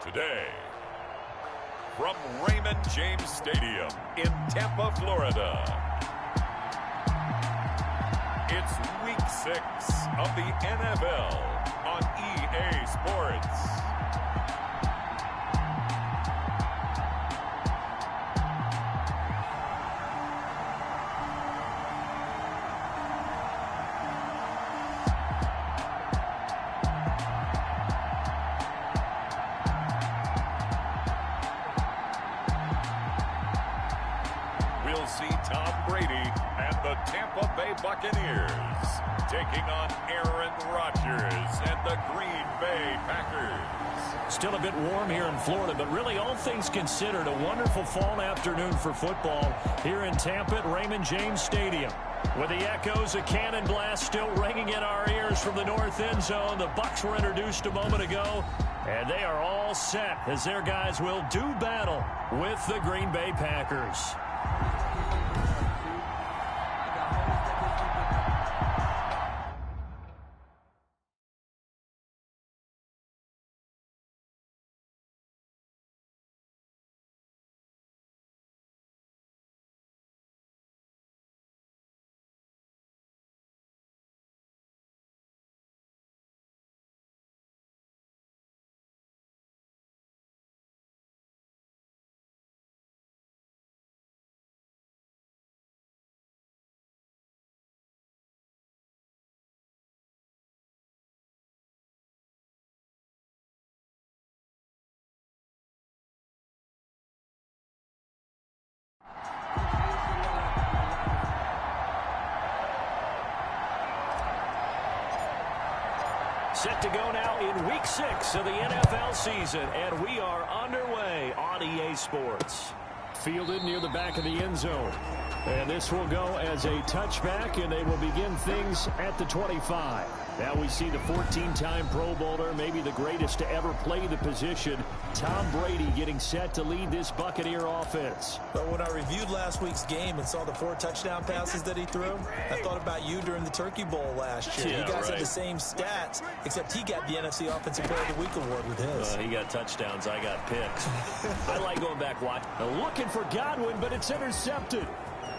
Today, from Raymond James Stadium in Tampa, Florida, it's Week 6 of the NFL on EA Sports. We'll see Tom Brady and the Tampa Bay Buccaneers taking on Aaron Rodgers and the Green Bay Packers. Still a bit warm here in Florida, but really all things considered, a wonderful fall afternoon for football here in Tampa at Raymond James Stadium. With the echoes of cannon blast still ringing in our ears from the north end zone, the Bucs were introduced a moment ago, and they are all set as their guys will do battle with the Green Bay Packers. Set to go now in Week 6 of the NFL season, and we are underway on EA Sports. Fielded near the back of the end zone. And this will go as a touchback, and they will begin things at the 25. Now we see the 14-time Pro Bowler, maybe the greatest to ever play the position, Tom Brady getting set to lead this Buccaneer offense. But when I reviewed last week's game and saw the 4 touchdown passes that he threw, I thought about you during the Turkey Bowl last year. Yeah, you guys right. had the same stats, except he got the NFC Offensive Player of the Week award with his. He got touchdowns. I got picks. I like going back watching. Looking for Godwin, but it's intercepted.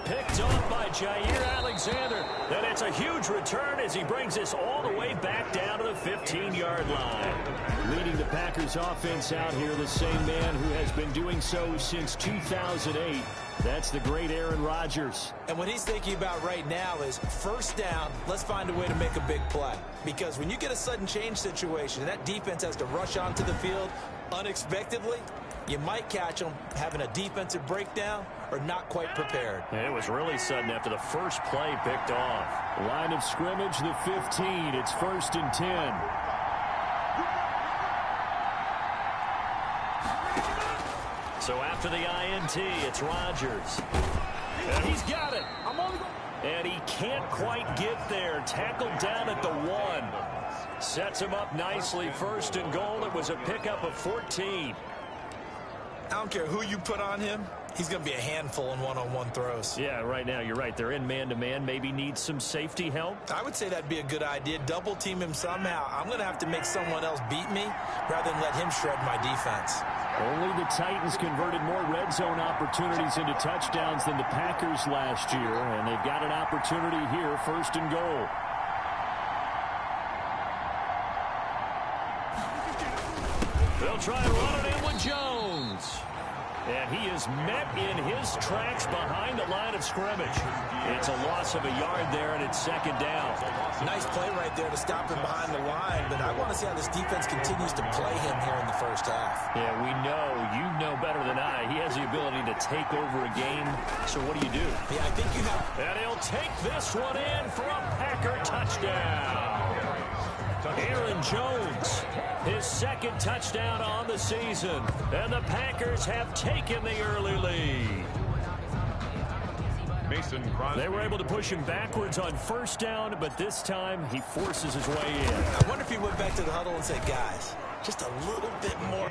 Picked off by Jair Alexander. Then it's a huge return as he brings this all the way back down to the 15-yard line. Leading the Packers offense out here, the same man who has been doing so since 2008. That's the great Aaron Rodgers. And what he's thinking about right now is first down, let's find a way to make a big play. Because when you get a sudden change situation and that defense has to rush onto the field unexpectedly, you might catch them having a defensive breakdown or not quite prepared. And it was really sudden after the first play picked off. Line of scrimmage, the 15. It's 1st and 10. So after the INT, it's Rodgers. And he's got it. And he can't quite get there. Tackled down at the 1. Sets him up nicely. 1st and goal. It was a pickup of 14. I don't care who you put on him. He's going to be a handful in one-on-one throws. Yeah, right now, you're right. They're in man-to-man. Maybe needs some safety help. I would say that'd be a good idea. Double team him somehow. I'm going to have to make someone else beat me rather than let him shred my defense. Only the Titans converted more red zone opportunities into touchdowns than the Packers last year, and they've got an opportunity here, 1st and goal. They'll try and run it in with Jones. And he is met in his tracks behind the line of scrimmage. It's a loss of a yard there, and it's 2nd down. Nice play right there to stop him behind the line, but I want to see how this defense continues to play him here in the first half. Yeah, we know. You know better than I. He has the ability to take over a game. So what do you do? Yeah, I think you have. And he'll take this one in for a Packer touchdown. Aaron Jones, his 2nd touchdown on the season. And the Packers have taken the early lead. Mason Crosby. They were able to push him backwards on 1st down, but this time he forces his way in. I wonder if he went back to the huddle and said, guys, just a little bit more.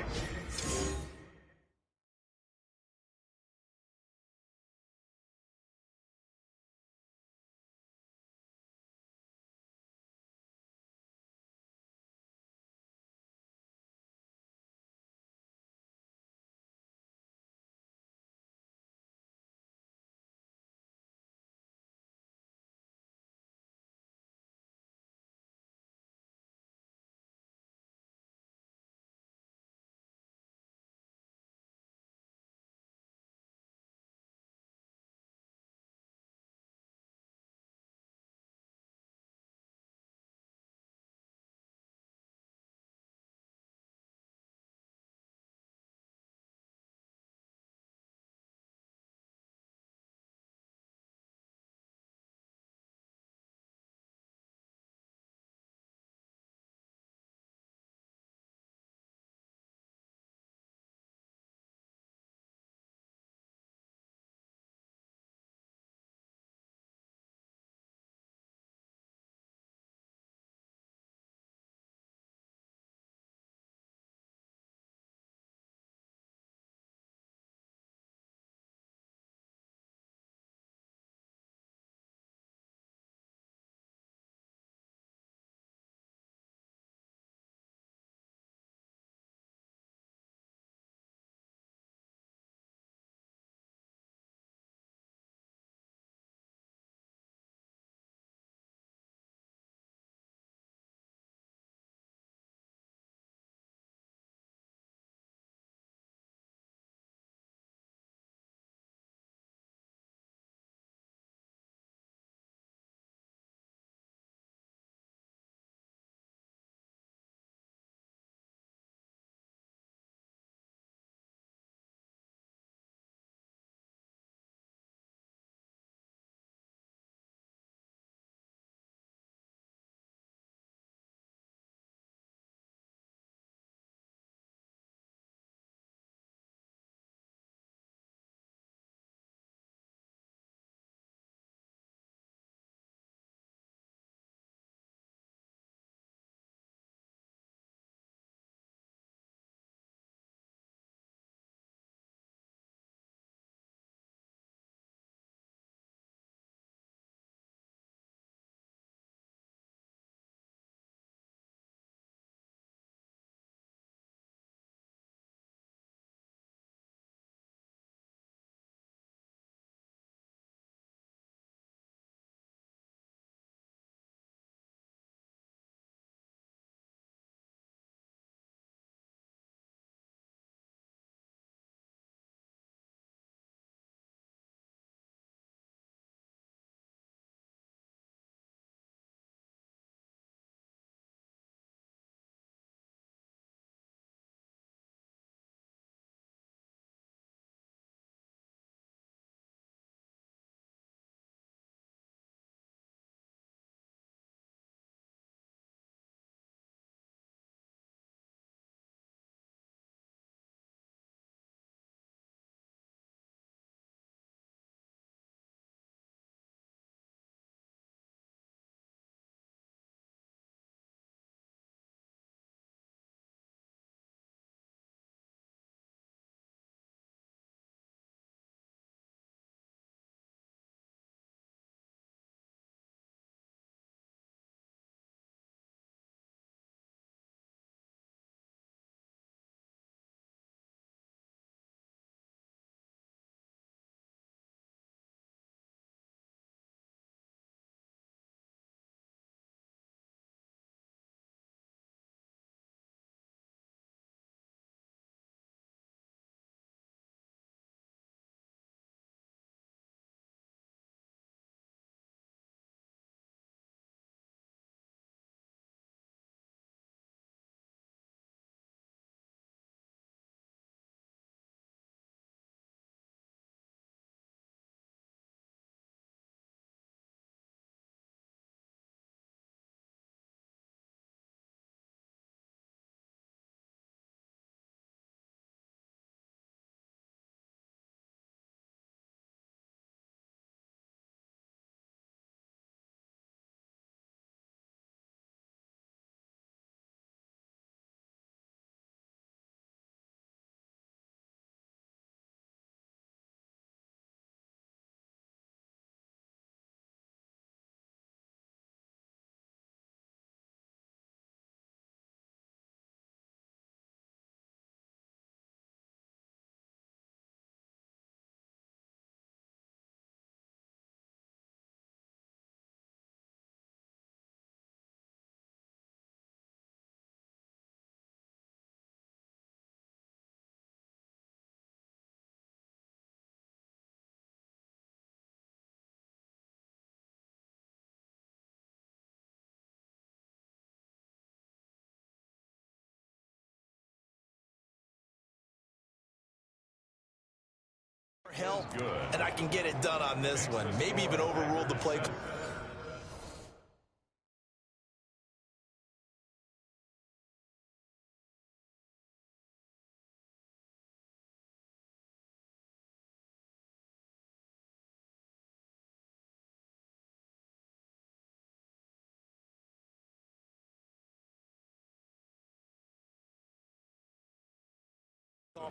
help, and I can get it done on this one. Maybe even overruled the play.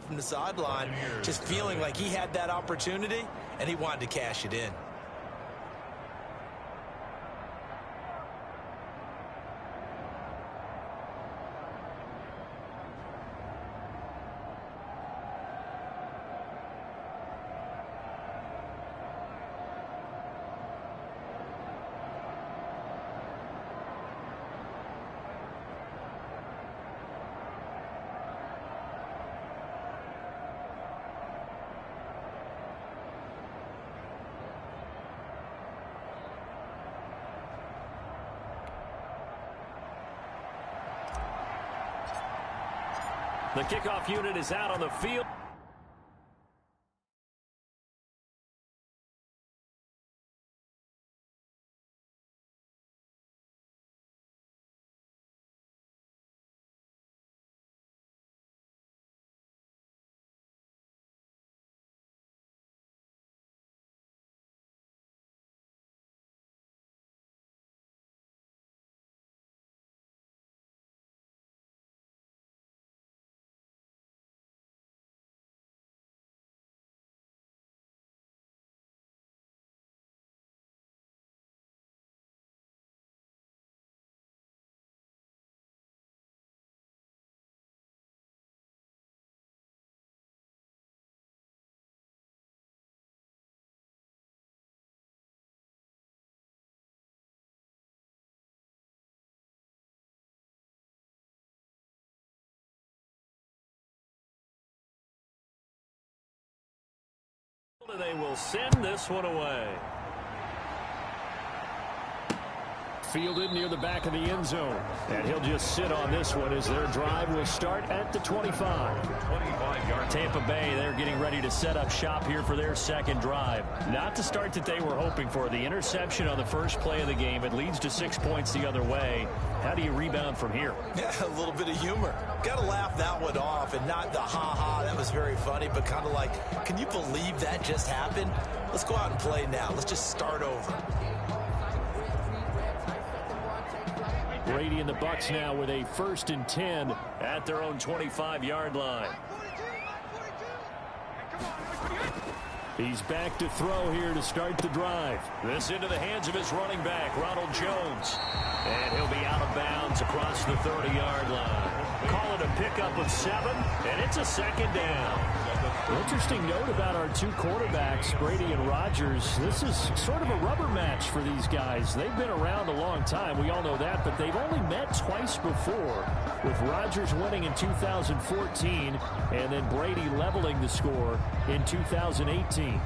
From the sideline, just feeling like he had that opportunity, and he wanted to cash it in. The kickoff unit is out on the field. They will send this one away. Fielded near the back of the end zone. And he'll just sit on this one as their drive will start at the 25. 25-yard Tampa Bay, they're getting ready to set up shop here for their second drive. Not the start that they were hoping for. The interception on the first play of the game. It leads to 6 points the other way. How do you rebound from here? Yeah, a little bit of humor. Got to laugh that one off, and not the ha-ha, that was very funny, but kind of like, can you believe that just happened? Let's go out and play now. Let's just start over. Brady and the Bucs now with a 1st and 10 at their own 25-yard line. He's back to throw here to start the drive. This into the hands of his running back, Ronald Jones. And he'll be out of bounds across the 30-yard line. Call it a pickup of 7, and it's a second down. Interesting note about our two quarterbacks, Brady and Rodgers. This is sort of a rubber match for these guys. They've been around a long time. We all know that, but they've only met twice before, with Rodgers winning in 2014 and then Brady leveling the score in 2018.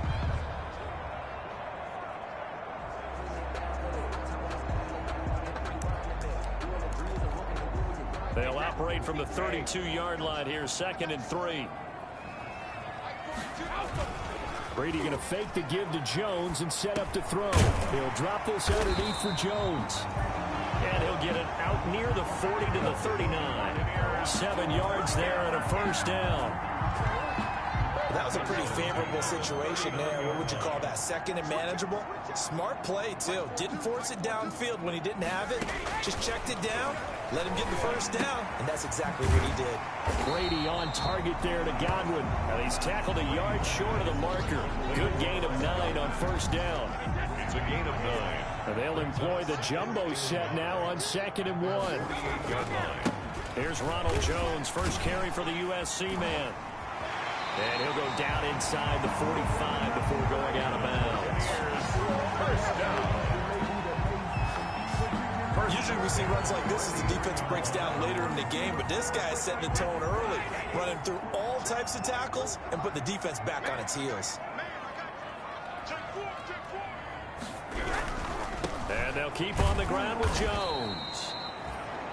They'll operate from the 32-yard line here, 2nd and 3. Brady going to fake the give to Jones and set up to throw. He'll drop this underneath for Jones. And he'll get it out near the 40 to the 39. 7 yards there and a 1st down. That was a pretty favorable situation there. What would you call that? 2nd and manageable? Smart play, too. Didn't force it downfield when he didn't have it. Just checked it down, let him get the 1st down, and that's exactly what he did. Brady on target there to Godwin. And he's tackled a yard short of the marker. Good gain of 9 on 1st down. It's a gain of 9. And they'll employ the jumbo set now on 2nd and 1. Here's Ronald Jones, first carry for the USC man. And he'll go down inside the 45 before going out of bounds. First down. Usually we see runs like this as the defense breaks down later in the game, but this guy is setting the tone early, running through all types of tackles and put the defense back on its heels. And they'll keep on the ground with Jones.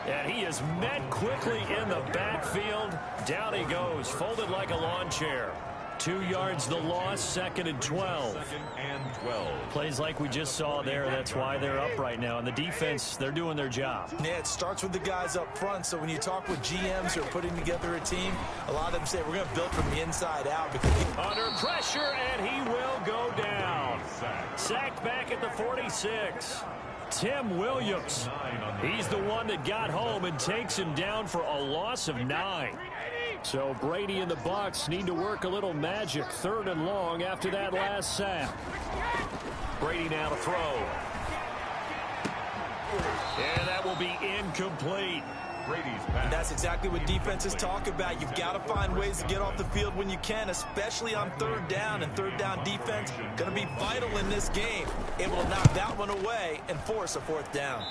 And he is met quickly in the backfield. Down he goes, folded like a lawn chair. 2 yards the loss, 2nd and 12. 2nd and 12. Plays like we just saw there. That's why they're up right now. And the defense, they're doing their job. Yeah, it starts with the guys up front. So when you talk with GMs who are putting together a team, a lot of them say we're going to build from the inside out. Because under pressure, and he will go down. Sacked back at the 46. Tim Williams. He's the one that got home and takes him down for a loss of 9. So Brady and the Bucs need to work a little magic. 3rd and long after that last sack. Brady now to throw. And that will be incomplete. Brady's pass. And that's exactly what defenses talk about. You've got to find ways to get off the field when you can, especially on 3rd down. And 3rd down defense going to be vital in this game. Able to knock that one away and force a 4th down.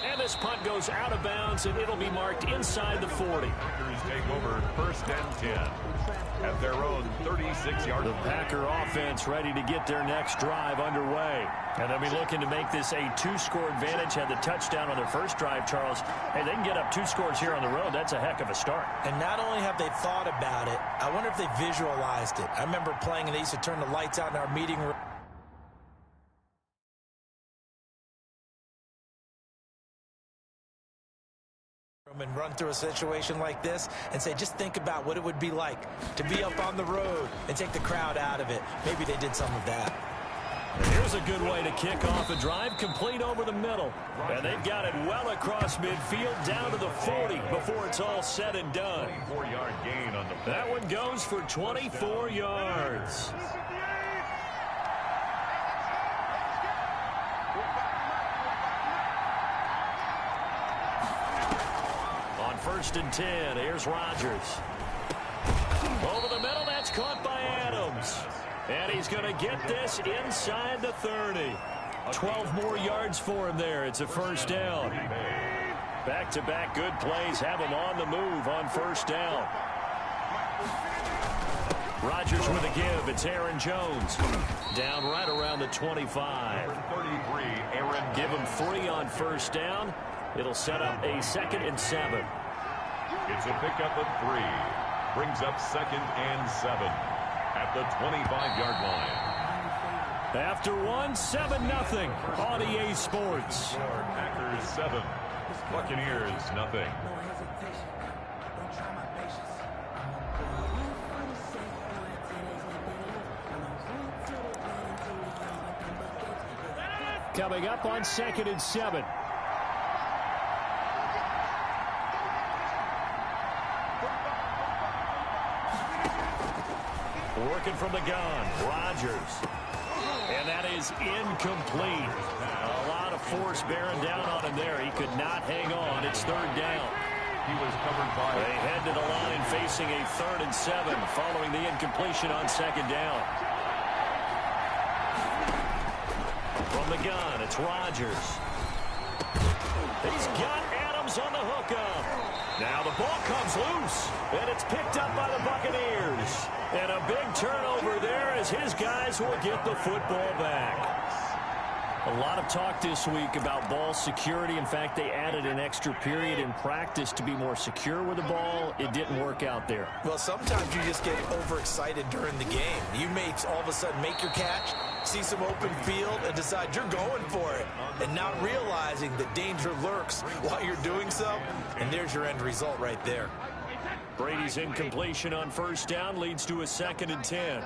And this punt goes out of bounds, and it'll be marked inside the 40. Packers take over 1st and 10 at their own 36-yard line. The Packer offense ready to get their next drive underway. And they'll be looking to make this a 2-score advantage. Had the touchdown on their first drive, Charles. Hey, they can get up 2 scores here on the road. That's a heck of a start. And not only have they thought about it, I wonder if they visualized it. I remember playing, and they used to turn the lights out in our meeting room. And run through a situation like this and say, just think about what it would be like to be up on the road and take the crowd out of it. Maybe they did some of that. Here's a good way to kick off a drive, complete over the middle. And they've got it well across midfield down to the 40 before it's all said and done. 24-yard gain on the play. That one goes for 24 yards. On 1st and 10, here's Rodgers. Over the middle, that's caught by Adams. And he's going to get this inside the 30. 12 more yards for him there. It's a 1st down. Back-to-back good plays have him on the move on 1st down. Rodgers with a give. It's Aaron Jones. Down right around the 25. 33, Aaron. Give him 3 on 1st down. It'll set up a 2nd and 7. It's a pickup of 3. Brings up 2nd and 7 at the 25-yard line. After 7-0 on EA Sports. Packers 7, Buccaneers nothing. Coming up on 2nd and 7. Working from the gun, Rodgers. And that is incomplete. A lot of force bearing down on him there. He could not hang on. It's 3rd down. He was covered by. They head to the line facing a 3rd and 7 following the incompletion on 2nd down. From the gun, it's Rodgers. He's got Adams on the hookup. Now the ball comes loose, and it's picked up by the Buccaneers. And a big turnover there as his guys will get the football back. A lot of talk this week about ball security. In fact, they added an extra period in practice to be more secure with the ball. It didn't work out there. Well, sometimes you just get overexcited during the game. You may all of a sudden make your catch, see some open field, and decide you're going for it, and not realizing that danger lurks while you're doing so. And there's your end result right there. Brady's incompletion on 1st down leads to a 2nd and 10.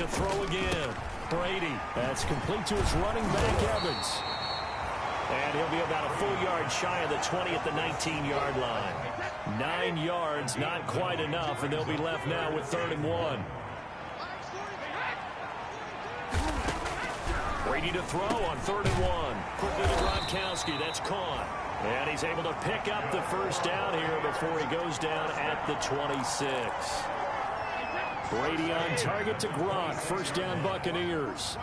to throw again. Brady. That's complete to his running back, Evans. And he'll be about a full yard shy of the 20 at the 19-yard line. 9 yards, not quite enough, and they'll be left now with 3rd and 1. Brady to throw on 3rd and 1. Quickly to Gronkowski. That's caught. And he's able to pick up the first down here before he goes down at the 26. Brady on target to Gronk. First down, Buccaneers.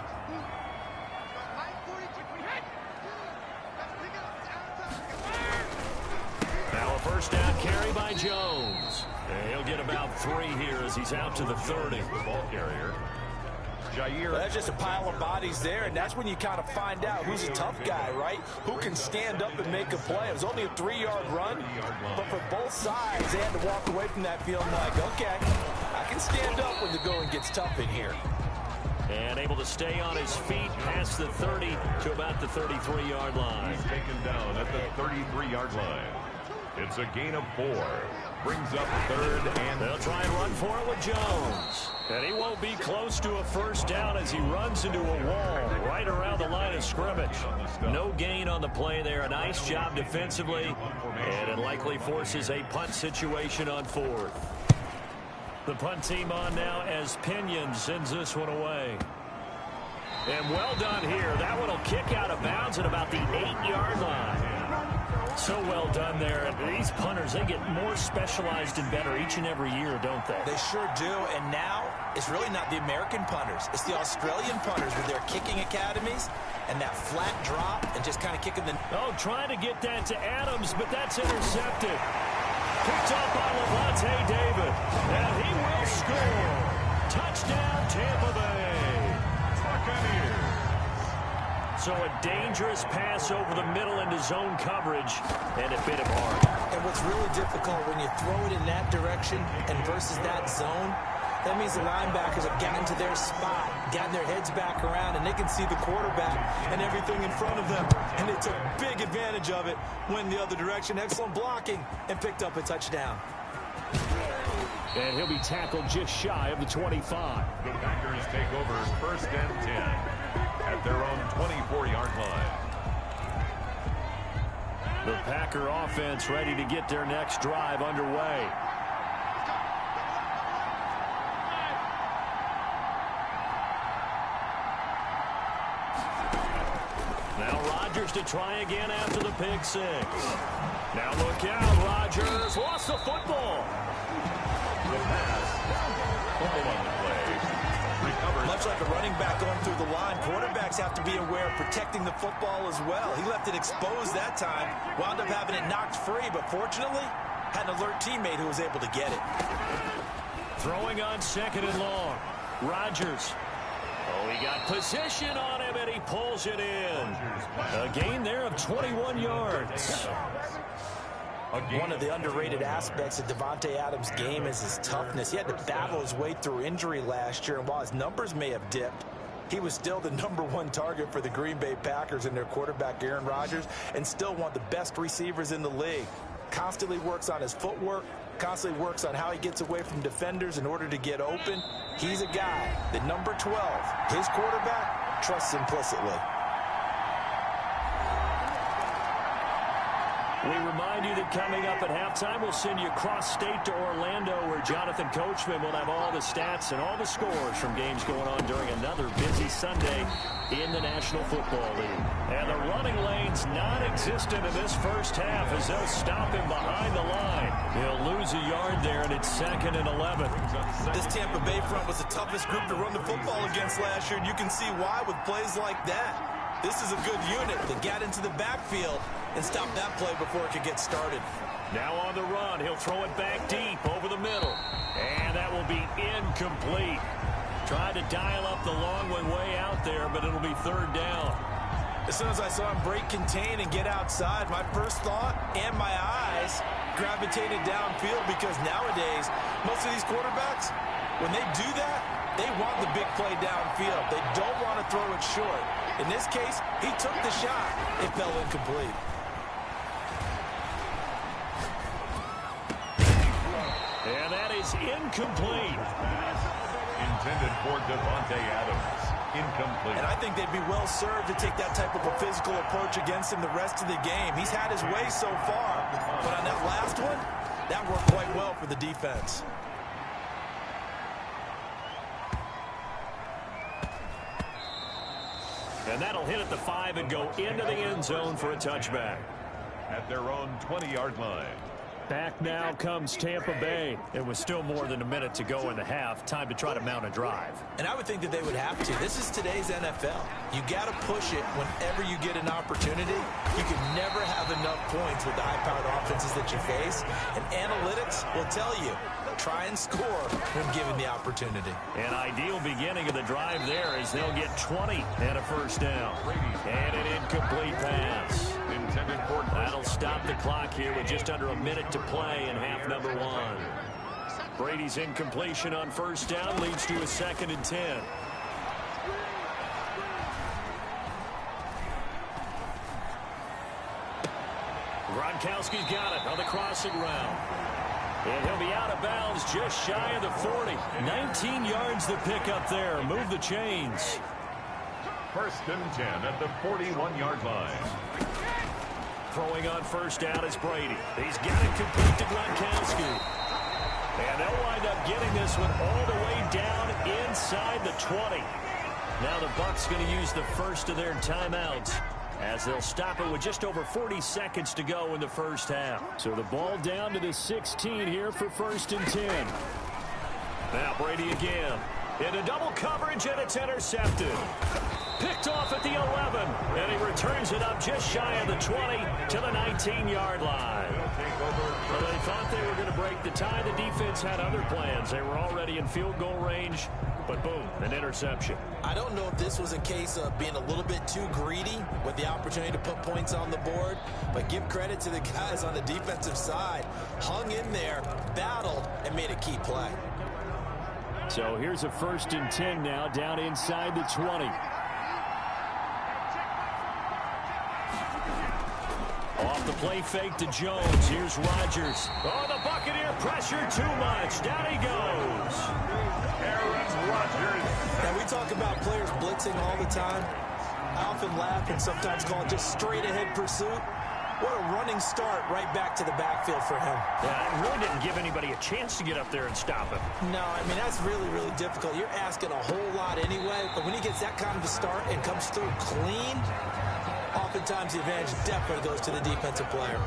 Now a first down carry by Jones. And he'll get about 3 here as he's out to the 30. Ball carrier. Well, that's just a pile of bodies there, and that's when you kind of find out who's a tough guy, right? Who can stand up and make a play. It was only a 3-yard run, but for both sides, they had to walk away from that feeling like, okay, I can stand up when the going gets tough in here. And able to stay on his feet past the 30 to about the 33-yard line. He's taken down at the 33-yard line. It's a gain of 4. Brings up 3rd and... They'll try and run for it with Jones. And he won't be close to a first down as he runs into a wall right around the line of scrimmage. No gain on the play there. A nice job defensively. And it likely forces a punt situation on 4th. The punt team on now as Pinion sends this one away. And well done here. That one will kick out of bounds at about the 8-yard line. So well done there. And these punters, they get more specialized and better each and every year, don't they? They sure do. And now it's really not the American punters. It's the Australian punters with their kicking academies and that flat drop and just kind of kicking the... Oh, trying to get that to Adams, but that's intercepted. Picked up by Levante David. And he will score. Touchdown, Tampa Bay. Buccaneers. So a dangerous pass over the middle into zone coverage, and it bit him hard. And what's really difficult when you throw it in that direction and versus that zone, that means the linebackers have gotten to their spot, gotten their heads back around, and they can see the quarterback and everything in front of them. And they took big advantage of it, went the other direction, excellent blocking, and picked up a touchdown. And he'll be tackled just shy of the 25. The Packers take over 1st and 10. At their own 24-yard line. The Packer offense ready to get their next drive underway. Now Rodgers to try again after the pick 6. Now look out, Rodgers lost the football. The pass. Fumble on the play. Much like a running back going through the line, quarterbacks have to be aware of protecting the football as well. He left it exposed that time, wound up having it knocked free, but fortunately, had an alert teammate who was able to get it. Throwing on 2nd and long. Rodgers. Oh, he got position on him, and he pulls it in. A gain there of 21 yards. One of the underrated aspects of Davante Adams' game is his toughness. He had to battle his way through injury last year, and while his numbers may have dipped, he was still the #1 target for the Green Bay Packers and their quarterback, Aaron Rodgers, and still one of the best receivers in the league. Constantly works on his footwork, constantly works on how he gets away from defenders in order to get open. He's a guy that number 12, his quarterback, trusts implicitly. We remind you that coming up at halftime, we'll send you cross-state to Orlando, where Jonathan Coachman will have all the stats and all the scores from games going on during another busy Sunday in the National Football League. And the running lane's non-existent in this first half as they'll stop him behind the line. He'll lose a yard there, and it's 2nd and 11. This Tampa Bay front was the toughest group to run the football against last year, and you can see why with plays like that. This is a good unit that got into the backfield and stopped that play before it could get started. Now on the run, he'll throw it back deep over the middle. And that will be incomplete. Tried to dial up the long one way out there, but it'll be 3rd down. As soon as I saw him break contain and get outside, my first thought and my eyes gravitated downfield, because nowadays, most of these quarterbacks, when they do that, they want the big play downfield. They don't want to throw it short. In this case, he took the shot. It fell incomplete. And that is incomplete. Intended for Devontae Adams. Incomplete. And I think they'd be well served to take that type of a physical approach against him the rest of the game. He's had his way so far, but on that last one, that worked quite well for the defense. And that'll hit at the 5 and go into the end zone for a touchback. At their own 20-yard line. Back now comes Tampa Bay. It was still more than a minute to go in the half. Time to try to mount a drive. And I would think that they would have to. This is today's NFL. You got to push it whenever you get an opportunity. You can never have enough points with the high-powered offenses that you face. And analytics will tell you, try and score when given the opportunity. An ideal beginning of the drive there as they'll get 20 and a first down. And an incomplete pass. Intended for that'll stop the clock here with just under a minute to play in half number 1. Brady's incompletion on first down leads to a 2nd and 10. Gronkowski's got it on the crossing route. And he'll be out of bounds just shy of the 40. 19 yards to pick up there. Move the chains. 1st and 10 at the 41-yard line. Throwing on first down is Brady. He's got it complete to Gronkowski. And they'll wind up getting this one all the way down inside the 20. Now the Bucs going to use the first of their timeouts as they'll stop it with just over 40 seconds to go in the first half. So the ball down to the 16 here for 1st and 10. Now Brady again. Into double coverage, and it's intercepted. Picked off at the 11, and he returns it up just shy of the 20 to the 19-yard line. Well, they thought they were going to break the tie. The defense had other plans. They were already in field goal range, but boom, an interception. I don't know if this was a case of being a little bit too greedy with the opportunity to put points on the board, but give credit to the guys on the defensive side. Hung in there, battled, and made a key play. So here's a 1st and 10 now, down inside the 20. Off the play fake to Jones. Here's Rodgers. Oh, the Buccaneer pressure too much. Down he goes. Aaron Rodgers. And we talk about players blitzing all the time. I often laugh and sometimes call it just straight ahead pursuit. What a running start right back to the backfield for him. Yeah, it really didn't give anybody a chance to get up there and stop him. No, I mean, that's really, really difficult. You're asking a whole lot anyway, but when he gets that kind of a start and comes through clean, oftentimes the advantage definitely goes to the defensive player.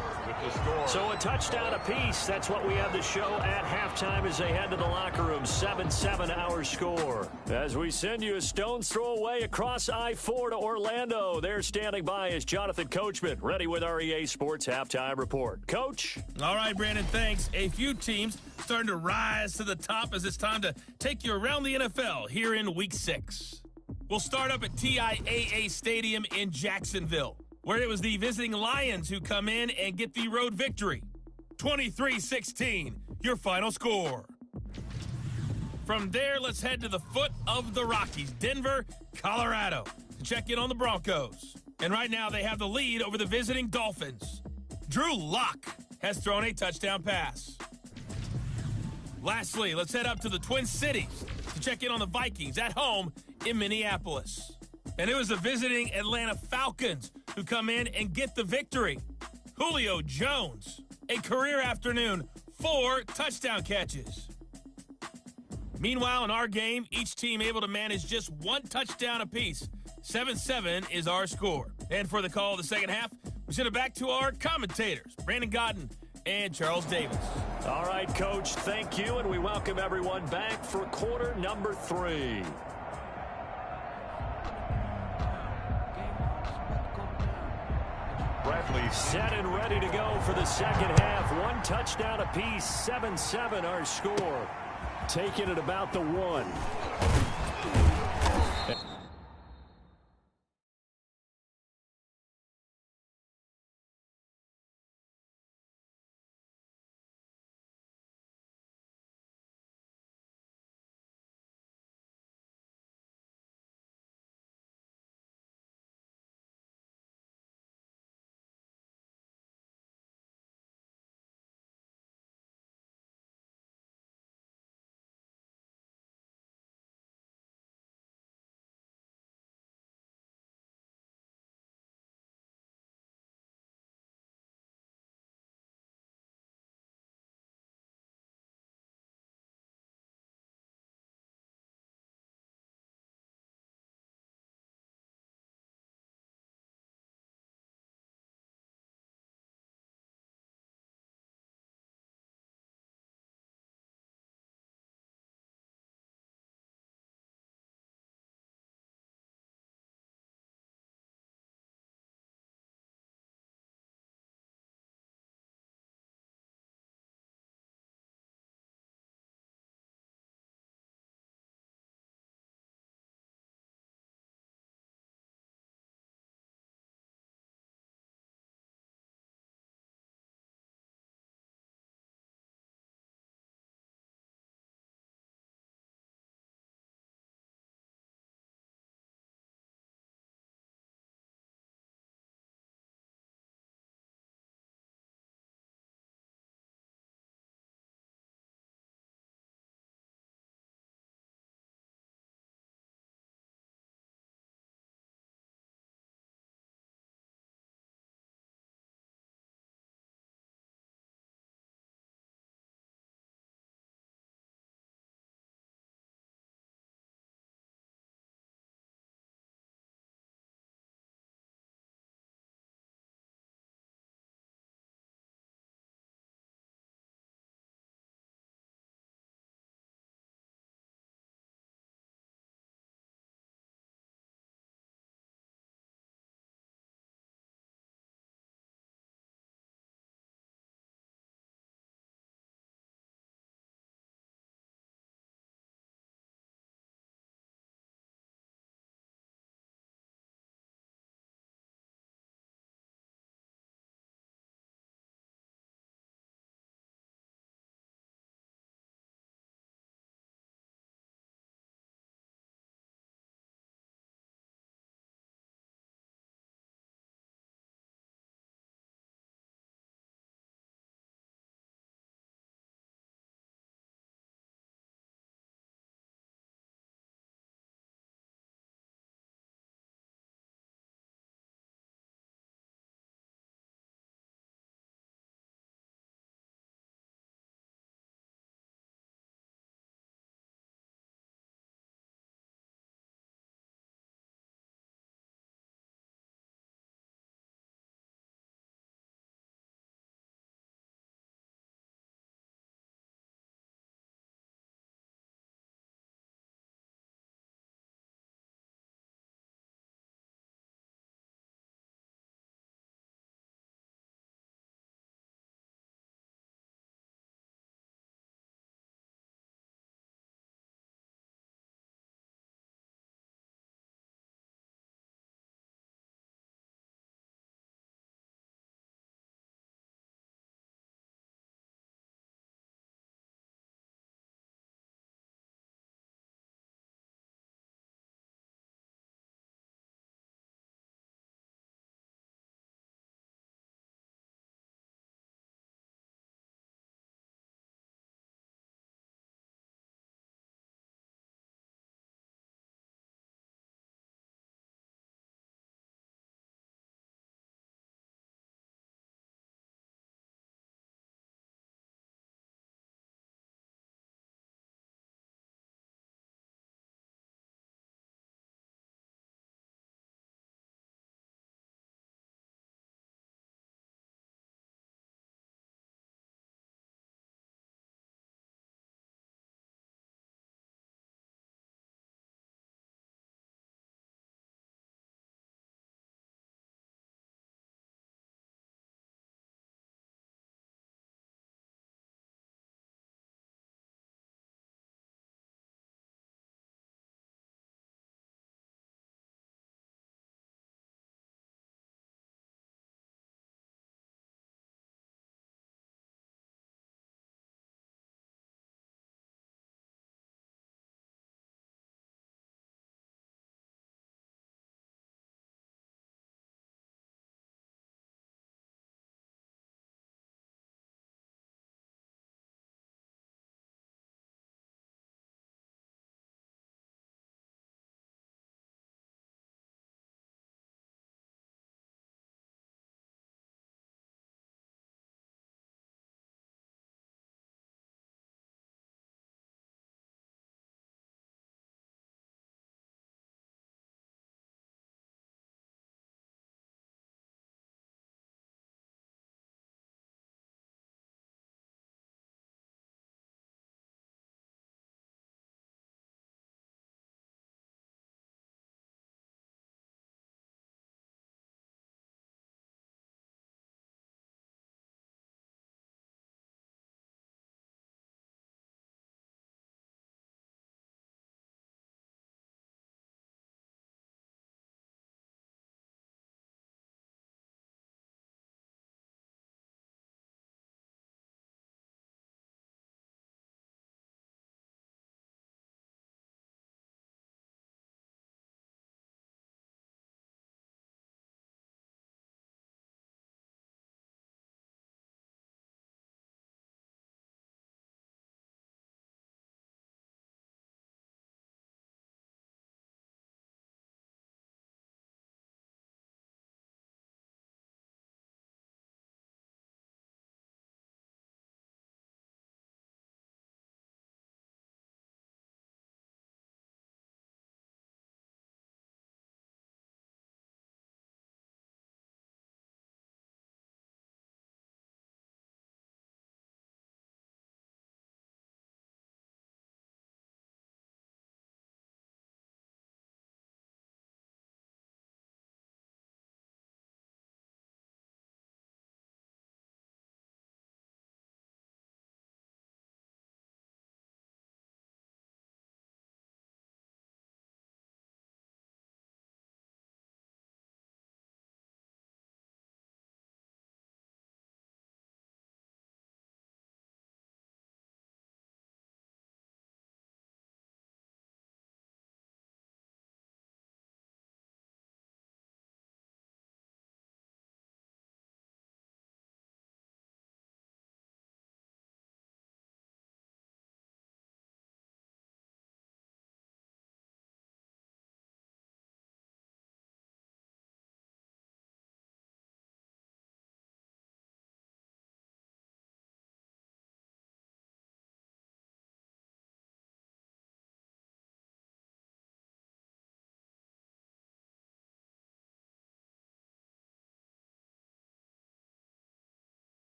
So a touchdown apiece. That's what we have to show at halftime as they head to the locker room. 7-7 our score. As we send you a stone's throw away across I-4 to Orlando. There standing by is Jonathan Coachman, ready with our EA Sports Halftime Report. Coach? All right, Brandon, thanks. A few teams starting to rise to the top as it's time to take you around the NFL here in Week 6. We'll start up at TIAA Stadium in Jacksonville, where it was the visiting Lions who come in and get the road victory. 23-16, your final score. From there, let's head to the foot of the Rockies, Denver, Colorado, to check in on the Broncos. And right now, they have the lead over the visiting Dolphins. Drew Lock has thrown a touchdown pass. Lastly, let's head up to the Twin Cities to check in on the Vikings at home in Minneapolis. And it was the visiting Atlanta Falcons who come in and get the victory. Julio Jones, a career afternoon, 4 touchdown catches. Meanwhile, in our game, each team able to manage just 1 touchdown apiece. 7-7 is our score. And for the call of the second half, we send it back to our commentators, Brandon Godden and Charles Davis. All right, Coach, thank you, and we welcome everyone back for quarter number 3. Bradley set and ready to go for the second half. 1 touchdown apiece, 7-7 our score. Taking it about the 1.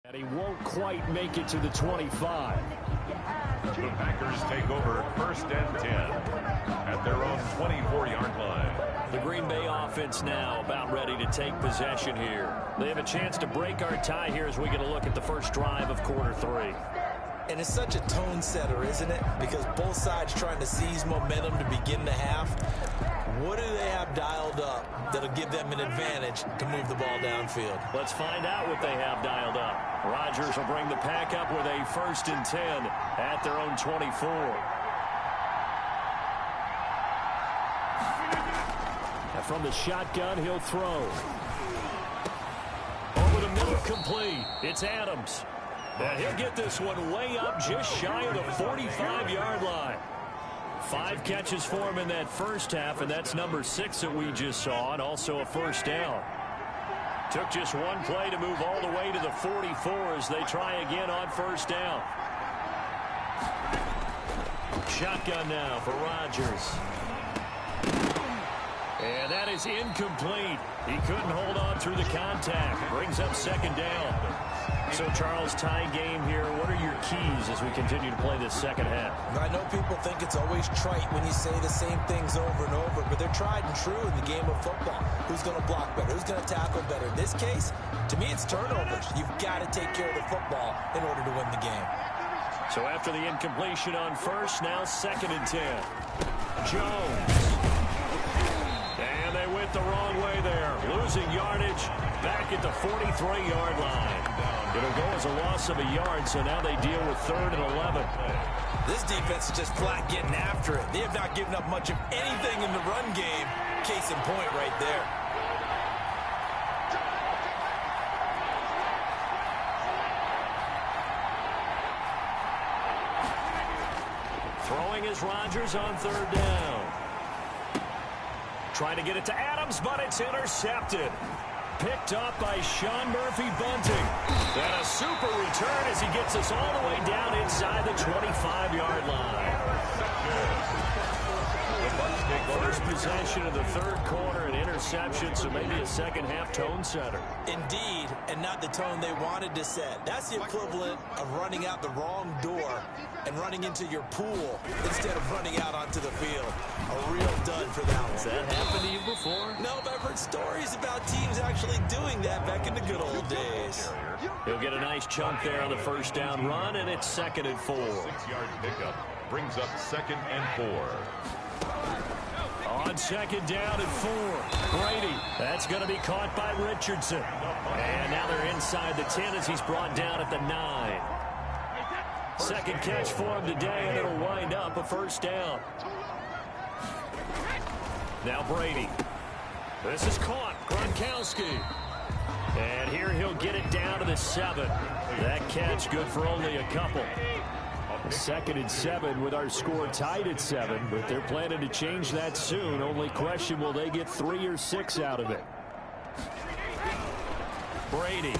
And he won't quite make it to the 25. The Packers take over 1st and 10 at their own 24-yard line. The Green Bay offense now about ready to take possession here. They have a chance to break our tie here as we get a look at the first drive of quarter 3. And it's such a tone setter, isn't it? Because both sides trying to seize momentum to begin the half. What do they have dialed up that'll give them an advantage to move the ball downfield? Let's find out what they have dialed up. Rodgers will bring the pack up with a 1st and 10 at their own 24. Now from the shotgun, he'll throw. Over the middle, complete. It's Adams. Now he'll get this one way up just shy of the 45-yard line. 5 catches for him in that first half, and that's number 6 that we just saw, and also a first down. Took just one play to move all the way to the 44 as they try again on first down. Shotgun now for Rodgers. And that is incomplete. He couldn't hold on through the contact. Brings up 2nd down. So, Charles, tie game here. What are your keys as we continue to play this second half? I know people think it's always trite when you say the same things over and over, but they're tried and true in the game of football. Who's going to block better? Who's going to tackle better? In this case, to me, it's turnovers. You've got to take care of the football in order to win the game. So after the incompletion on first, now 2nd and 10. Jones. And they went the wrong way there. Losing yardage back at the 43-yard line. It'll go as a loss of a yard, so now they deal with 3rd and 11. This defense is just flat getting after it. They have not given up much of anything in the run game. Case in point right there. Throwing is Rodgers on 3rd down. Trying to get it to Adams, but it's intercepted. Picked up by Sean Murphy-Bunting. And a super return as he gets us all the way down inside the 25-yard line. First possession of the 3rd quarter, an interception, so maybe a second-half tone setter. Indeed, and not the tone they wanted to set. That's the equivalent of running out the wrong door and running into your pool instead of running out onto the field. A real dud for that one. Has that happened to you before? No, but I've heard stories about teams actually doing that back in the good old days. He'll get a nice chunk there on the first down run, and it's 2nd and 4. 6-yard pickup brings up 2nd and 4. On 2nd down and 4. Brady. That's going to be caught by Richardson. And now they're inside the 10 as he's brought down at the 9. Second catch for him today, and it'll wind up a first down. Now Brady. This is caught. Gronkowski. And here he'll get it down to the 7. That catch good for only a couple. 2nd and 7 with our score tied at 7, but they're planning to change that soon. Only question, will they get 3 or 6 out of it? Brady.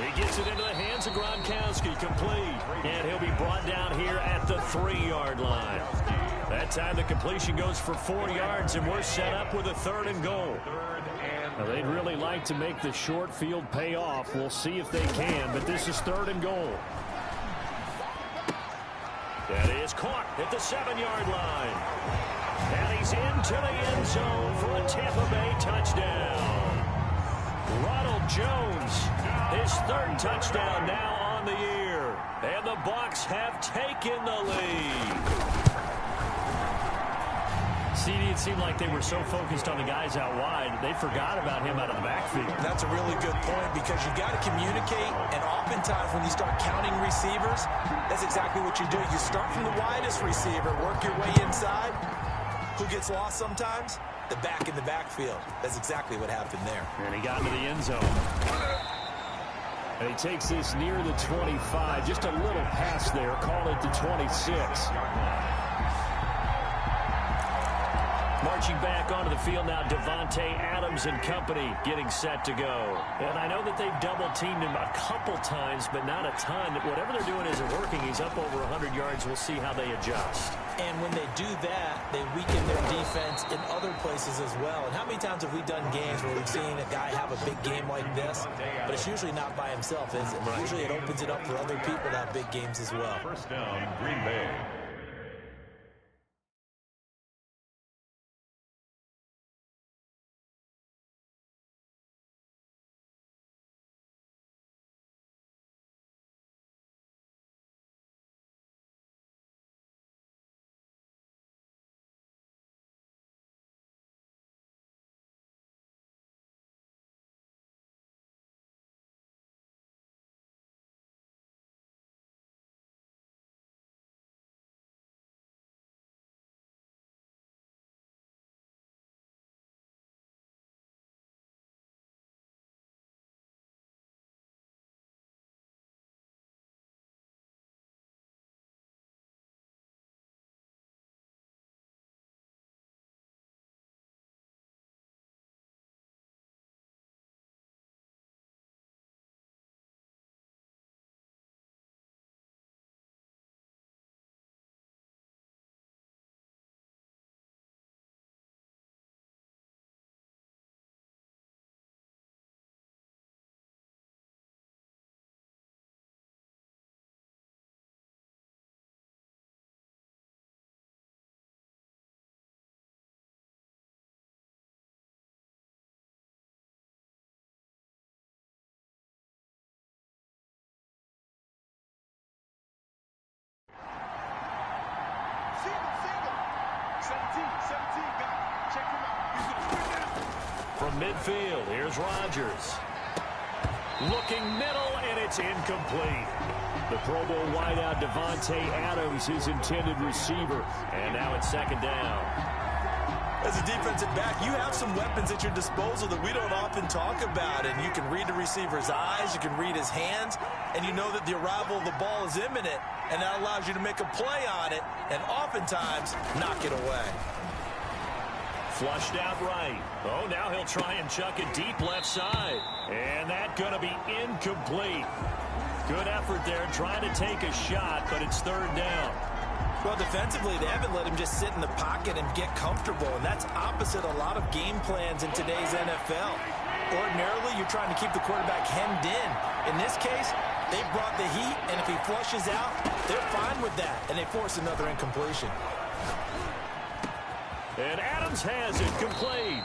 He gets it into the hands of Gronkowski, complete. And he'll be brought down here at the 3-yard line. That time the completion goes for 4 yards, and we're set up with a 3rd and goal. Now, they'd really like to make the short field pay off. We'll see if they can, but this is 3rd and goal. That is caught at the 7-yard line. And he's into the end zone for a Tampa Bay touchdown. Ronald Jones, his 3rd touchdown now on the year. And the Bucs have taken the lead. CD, it seemed like they were so focused on the guys out wide, they forgot about him out of the backfield. That's a really good point because you got to communicate, and oftentimes when you start counting receivers, that's exactly what you do. You start from the widest receiver, work your way inside. Who gets lost sometimes? The back in the backfield. That's exactly what happened there. And he got into the end zone. And he takes this near the 25. Just a little pass there. Call it the 26. Marching back onto the field now, Devontae Adams and company getting set to go. And I know that they've double-teamed him a couple times, but not a ton. Whatever they're doing isn't working. He's up over 100 yards. We'll see how they adjust. And when they do that, they weaken their defense in other places as well. And how many times have we done games where we've seen a guy have a big game like this, but it's usually not by himself, is it? Right. Usually it opens it up for other people to have big games as well. First down, Green Bay. From midfield, here's Rodgers. Looking middle, and it's incomplete. The Pro Bowl wideout Davante Adams, his intended receiver. And now it's second down. As a defensive back, you have some weapons at your disposal that we don't often talk about. And you can read the receiver's eyes, you can read his hands, and you know that the arrival of the ball is imminent. And that allows you to make a play on it and oftentimes knock it away. Flushed out right. Oh, now he'll try and chuck it deep left side. And that's going to be incomplete. Good effort there trying to take a shot, but it's third down. Well, defensively, they haven't let him just sit in the pocket and get comfortable, and that's opposite a lot of game plans in today's NFL. Ordinarily, you're trying to keep the quarterback hemmed in. In this case, they brought the heat, and if he flushes out, they're fine with that, and they force another incompletion. And Adams has it complete.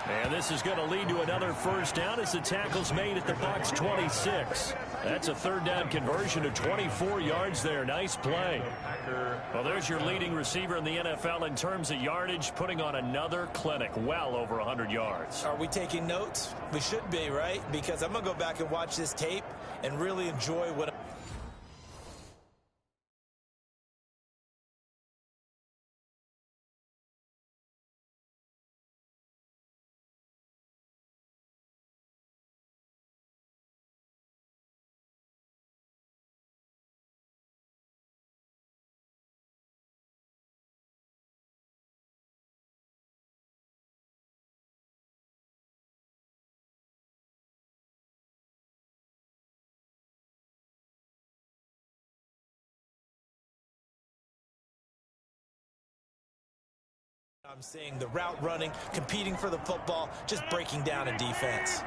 And this is going to lead to another first down as the tackle's made at the Bucs 26. That's a third down conversion to 24 yards there. Nice play. Well, there's your leading receiver in the NFL in terms of yardage, putting on another clinic, well over 100 yards. Are we taking notes? We should be, right? Because I'm going to go back and watch this tape and really enjoy what I'm seeing. The route running, competing for the football, just breaking down a defense.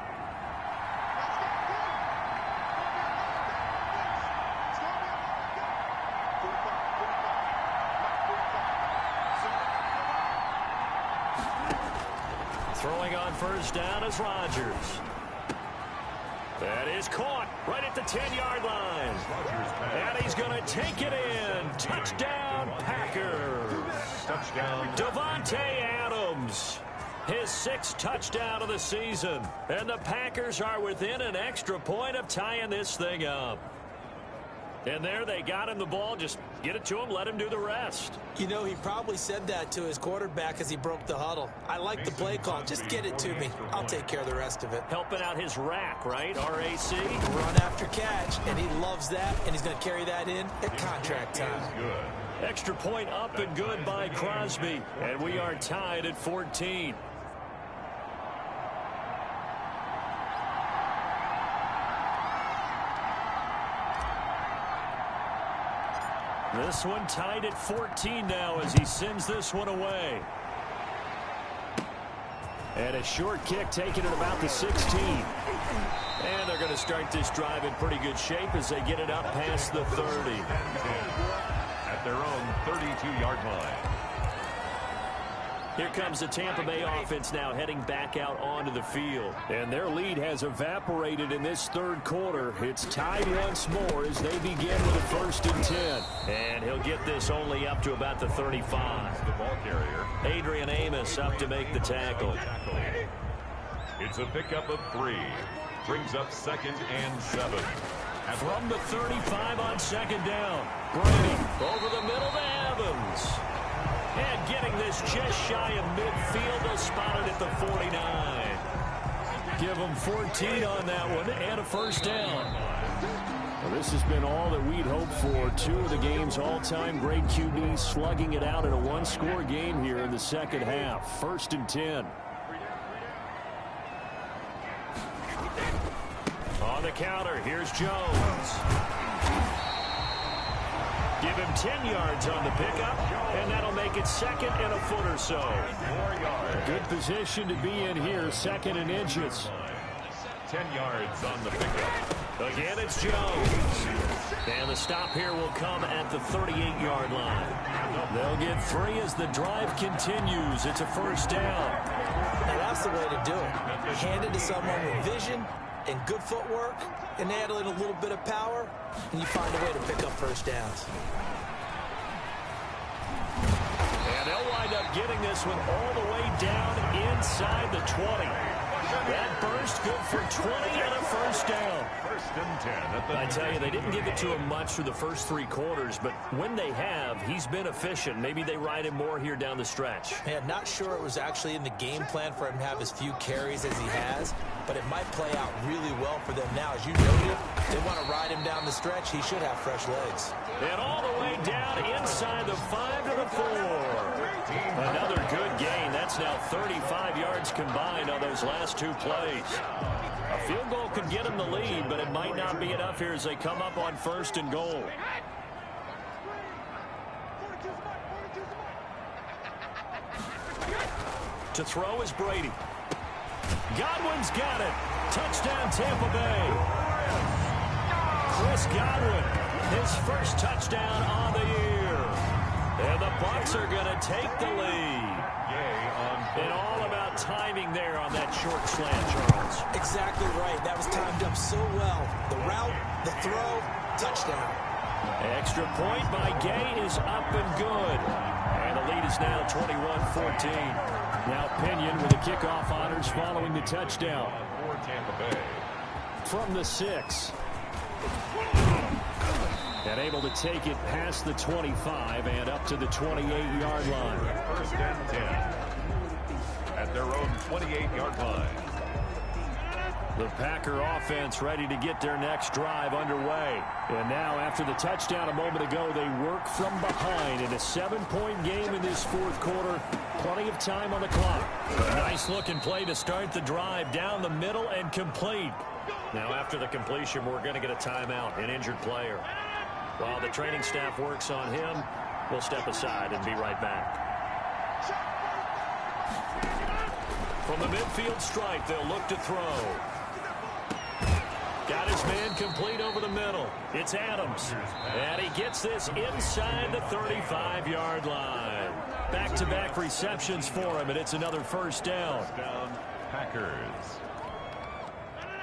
Throwing on first down is Rodgers. That is caught right at the 10-yard line. And he's going to take it in. Touchdown, Packers. Touchdown. Davante Adams, his 6th touchdown of the season. And the Packers are within an extra point of tying this thing up. And there they got him the ball. Just get it to him, let him do the rest. You know, he probably said that to his quarterback as he broke the huddle. I like the play call. Just get it to me. I'll take care of the rest of it. Helping out his rack, right? RAC. Run after catch, and he loves that, and he's going to carry that in at contract time. Extra point up and good by Crosby. And we are tied at 14. This one tied at 14 now as he sends this one away. And a short kick taken at about the 16. And they're going to start this drive in pretty good shape as they get it up past the 30. At their own 32-yard line. Here comes the Tampa Bay offense now heading back out onto the field. And their lead has evaporated in this third quarter. It's tied once more as they begin with a 1st and 10. And he'll get this only up to about the 35. The ball carrier. Adrian Amos up to make the tackle. It's a pickup of 3. Brings up 2nd and 7. From the 35 on 2nd down. Brady over the middle to Evans. And getting this just shy of midfield. They'll spot it at the 49. Give them 14 on that one and a 1st down. Well, this has been all that we'd hoped for. 2 of the game's all-time great QBs slugging it out in a one-score game here in the second half. 1st and 10. On the counter, here's Jones. Give him 10 yards on the pickup, and that'll make it 2nd and a foot or so. 4 yards. Good position to be in here, 2nd and inches. 10 yards on the pickup. Again, it's Jones. And the stop here will come at the 38-yard line. They'll get 3 as the drive continues. It's a 1st down. Now that's the way to do it. Hand it to someone with vision and good footwork, and add in a little bit of power, and you find a way to pick up 1st downs. And they'll wind up getting this one all the way down inside the 20. That burst good for 20 and a 1st down. 1st and 10. I tell you, they didn't give it to him much for the first 3 quarters, but when they have, he's been efficient. Maybe they ride him more here down the stretch. Man, not sure it was actually in the game plan for him to have as few carries as he has, but it might play out really well for them now. As you noted, they want to ride him down the stretch. He should have fresh legs. And all the way down inside the 5 to the 4. Another good gain. That's now 35 yards combined on those last 2 plays. A field goal could get them the lead, but it might not be enough here as they come up on 1st and goal. To throw is Brady. Godwin's got it. Touchdown, Tampa Bay. Chris Godwin, his first touchdown on the year. And the Bucs are going to take the lead. And all about timing there on that short slant, Charles. Exactly right. That was timed up so well. The route, the throw, touchdown. Extra point by Gay is up and good. And the lead is now 21-14. Now Pinion with the kickoff honors following the touchdown. For Tampa Bay. From the 6. And able to take it past the 25 and up to the 28-yard line. 1st and 10. At their own 28-yard line. The Packer offense ready to get their next drive underway. And now after the touchdown a moment ago, they work from behind in a 7-point game in this 4th quarter. Plenty of time on the clock. A nice looking play to start the drive down the middle and complete. Now after the completion, we're going to get a timeout, an injured player. While the training staff works on him, we'll step aside and be right back. From the midfield stripe, they'll look to throw. Got his man complete over the middle. It's Adams. And he gets this inside the 35-yard line. Back-to-back receptions for him, and it's another 1st down. Packers.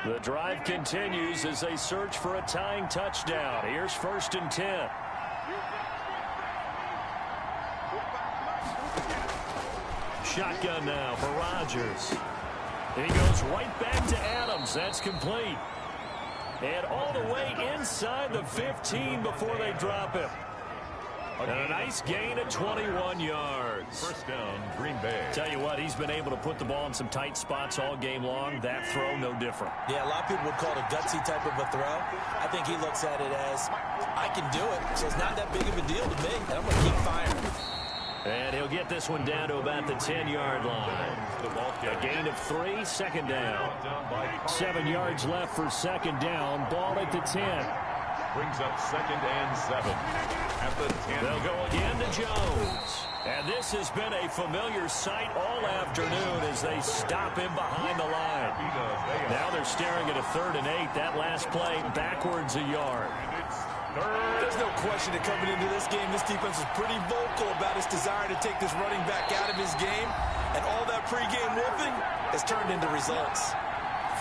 The drive continues as they search for a tying touchdown. Here's 1st and 10. Shotgun now for Rodgers. He goes right back to Adams. That's complete. And all the way inside the 15 before they drop him. And a nice gain of 21 yards. 1st down, Green Bay. Tell you what, he's been able to put the ball in some tight spots all game long. That throw, no different. Yeah, a lot of people would call it a gutsy type of a throw. I think he looks at it as, I can do it, so it's not that big of a deal to me, and I'm going to keep firing. And he'll get this one down to about the 10-yard line. A gain of 3, 2nd down. 7 yards left for 2nd down. Ball at the 10. brings up 2nd and 7 at the 10. They'll go again to Jones. And this has been a familiar sight all afternoon as they stop him behind the line. Now they're staring at a 3rd and 8. That last play backwards a yard. There's no question that coming into this game, this defense is pretty vocal about its desire to take this running back out of his game. And all that pregame whooping has turned into results.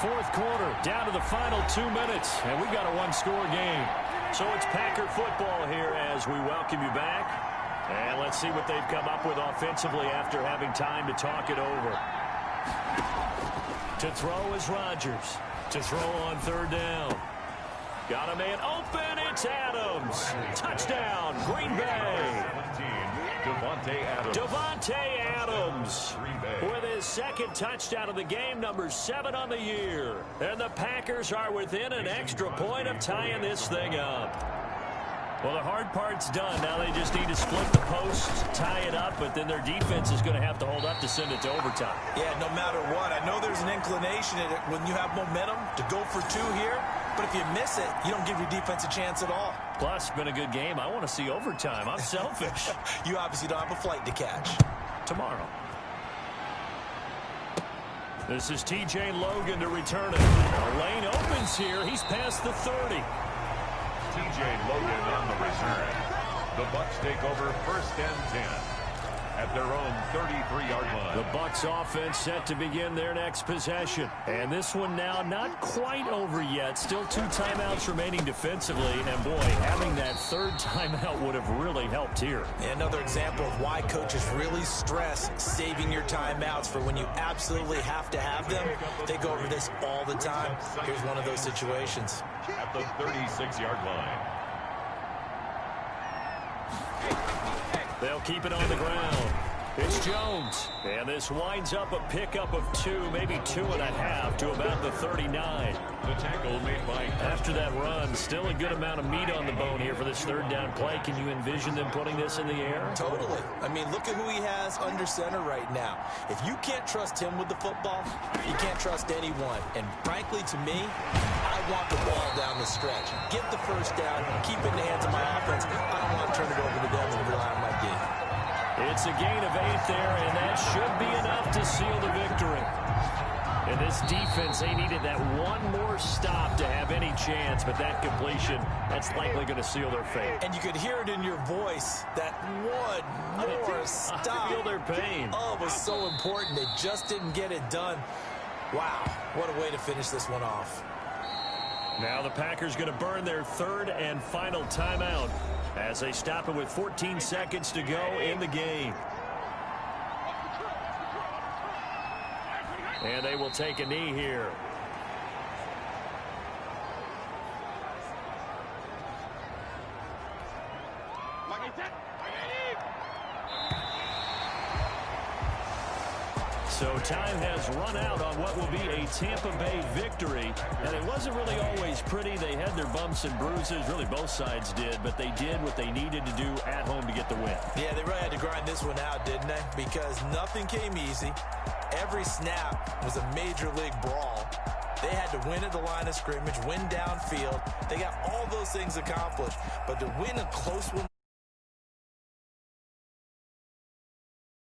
4th quarter, down to the final 2 minutes, and we've got a one-score game. So it's Packer football here as we welcome you back. And let's see what they've come up with offensively after having time to talk it over. To throw is Rodgers. To throw on 3rd down. Got a man open. It's Adams. Touchdown, Green Bay. Devontae Adams with his 2nd touchdown of the game, number 7 on the year. And the Packers are within an extra point of tying this thing up. Well, the hard part's done. Now they just need to split the posts, tie it up, but then their defense is going to have to hold up to send it to overtime. Yeah, no matter what. I know there's an inclination in it when you have momentum to go for 2 here, but if you miss it, you don't give your defense a chance at all. Plus, been a good game. I want to see overtime. I'm selfish. You obviously don't have a flight to catch. Tomorrow. This is T.J. Logan to return it. The lane opens here. He's past the 30. T.J. Logan on the return. The Bucs take over 1st and 10 at their own 33-yard line. The Bucs offense set to begin their next possession. And this one now not quite over yet. Still 2 timeouts remaining defensively. And boy, having that 3rd timeout would have really helped here. Another example of why coaches really stress saving your timeouts for when you absolutely have to have them. They go over this all the time. Here's one of those situations. At the 36-yard line. They'll keep it on the ground. It's Jones. And this winds up a pickup of 2, maybe 2.5 to about the 39. The tackle made by... After that run, still a good amount of meat on the bone here for this 3rd down play. Can you envision them putting this in the air? Totally. I mean, look at who he has under center right now. If you can't trust him with the football, you can't trust anyone. And frankly, to me, I want the ball down the stretch. Get the 1st down, keep it in the hands of my offense. I don't want to turn it over to them and rely on my D. It's a gain of 8 there, and that should be enough to seal the victory. And this defense, they needed that one more stop to have any chance, but that completion, that's likely going to seal their fate. And you could hear it in your voice, that one more stop. I feel their pain. Oh, it was so important. They just didn't get it done. Wow, what a way to finish this one off. Now the Packers going to burn their 3rd and final timeout as they stop it with 14 seconds to go in the game. And they will take a knee here. So time has run out on what will be a Tampa Bay victory. And it wasn't really always pretty. They had their bumps and bruises. Really, both sides did. But they did what they needed to do at home to get the win. Yeah, they really had to grind this one out, didn't they? Because nothing came easy. Every snap was a major league brawl. They had to win at the line of scrimmage, win downfield. They got all those things accomplished. But to win a close one